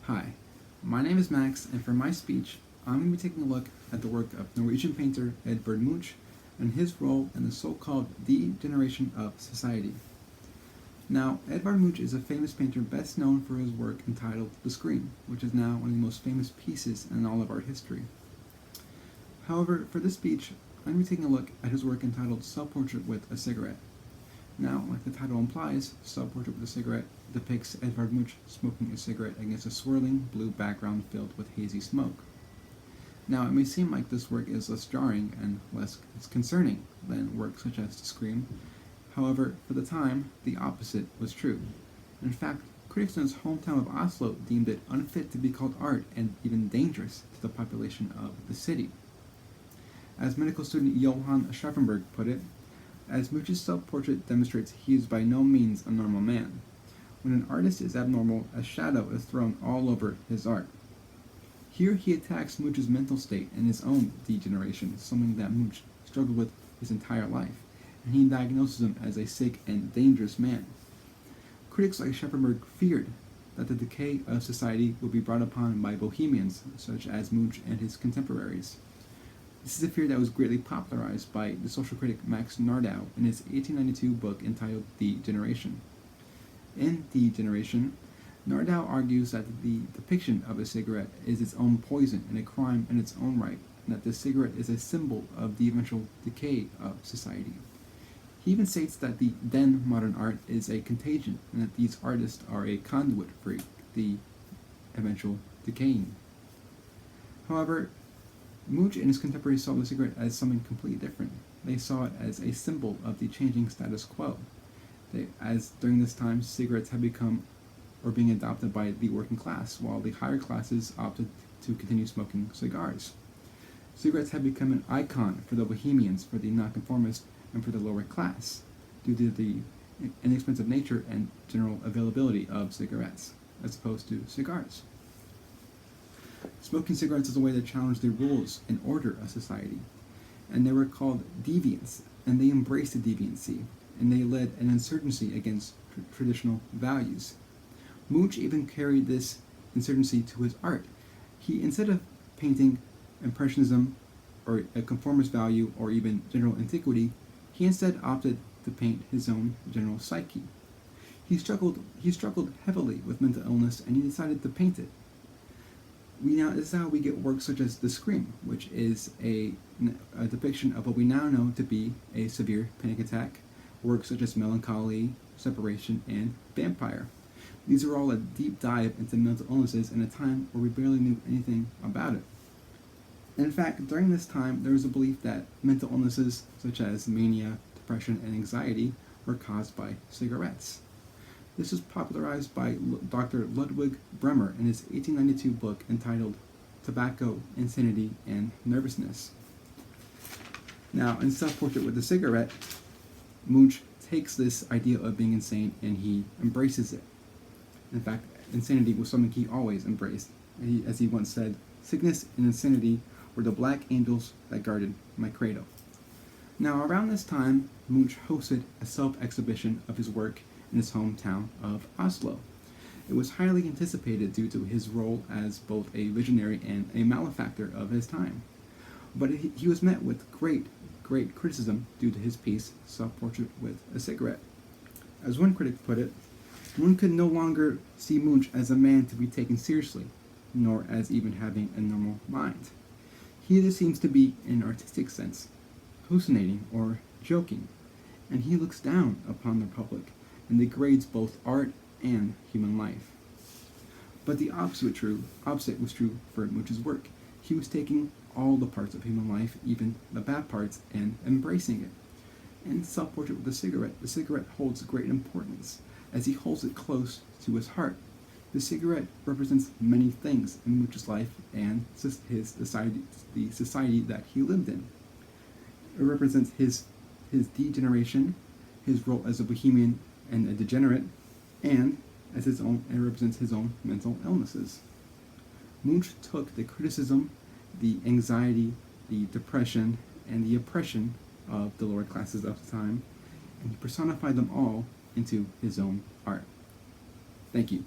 Hi, my name is Max, and for my speech, I'm going to be taking a look at the work of Norwegian painter Edvard Munch and his role in the so-called degeneration of society. Now, Edvard Munch is a famous painter best known for his work entitled The Scream, which is now one of the most famous pieces in all of art history. However, for this speech, I'm going to be taking a look at his work entitled Self-Portrait with a Cigarette. Now, like the title implies, Self-Portrait with a Cigarette depicts Edvard Munch smoking a cigarette against a swirling blue background filled with hazy smoke. Now, it may seem like this work is less jarring and less concerning than works such as The Scream. However, for the time, the opposite was true. In fact, critics in his hometown of Oslo deemed it unfit to be called art and even dangerous to the population of the city. As medical student Johann Schaffenberg put it, as Munch's self-portrait demonstrates, he is by no means a normal man. When an artist is abnormal, a shadow is thrown all over his art. Here he attacks Munch's mental state and his own degeneration, something that Munch struggled with his entire life, and he diagnoses him as a sick and dangerous man. Critics like Schaffenberg feared that the decay of society would be brought upon by bohemians such as Munch and his contemporaries. This is a fear that was greatly popularized by the social critic Max Nordau in his 1892 book entitled Degeneration. In Degeneration, Nordau argues that the depiction of a cigarette is its own poison and a crime in its own right, and that the cigarette is a symbol of the eventual decay of society. He even states that the then modern art is a contagion, and that these artists are a conduit for the eventual decaying. However, Munch and his contemporaries saw the cigarette as something completely different. They saw it as a symbol of the changing status quo. As during this time, cigarettes had become or being adopted by the working class, while the higher classes opted to continue smoking cigars. Cigarettes had become an icon for the bohemians, for the nonconformists, and for the lower class, due to the inexpensive nature and general availability of cigarettes, as opposed to cigars. Smoking cigarettes is a way to challenge the rules and order of society, and they were called deviants, and they embraced the deviancy, and they led an insurgency against traditional values. Munch even carried this insurgency to his art. He, instead of painting Impressionism or a conformist value or even general antiquity, he instead opted to paint his own general psyche. He struggled heavily with mental illness, and he decided to paint it. This is how we get works such as The Scream, which is a depiction of what we now know to be a severe panic attack. Works such as Melancholy, Separation, and Vampire. These are all a deep dive into mental illnesses in a time where we barely knew anything about it. In fact, during this time, there was a belief that mental illnesses such as mania, depression, and anxiety were caused by cigarettes. This was popularized by Dr. Ludwig Bremer in his 1892 book entitled Tobacco, Insanity, and Nervousness. Now, in Self-Portrait with a Cigarette, Munch takes this idea of being insane and he embraces it. In fact, insanity was something he always embraced. As he once said, "Sickness and insanity were the black angels that guarded my cradle." Now, around this time, Munch hosted a self-exhibition of his work in his hometown of Oslo. It was highly anticipated due to his role as both a visionary and a malefactor of his time. But he was met with great criticism due to his piece, Self-Portrait with a Cigarette. As one critic put it, one could no longer see Munch as a man to be taken seriously, nor as even having a normal mind. He either seems to be, in an artistic sense, hallucinating or joking, and he looks down upon the public and degrades both art and human life. But the opposite was true for Munch's work. He was taking all the parts of human life, even the bad parts, and embracing it. In Self-Portrait with the cigarette holds great importance, as he holds it close to his heart. The cigarette represents many things in Munch's life and the society that he lived in. It represents his degeneration, his role as a bohemian and a degenerate, and it represents his own mental illnesses. Munch took the criticism, the anxiety, the depression, and the oppression of the lower classes of the time, and he personified them all into his own art. Thank you.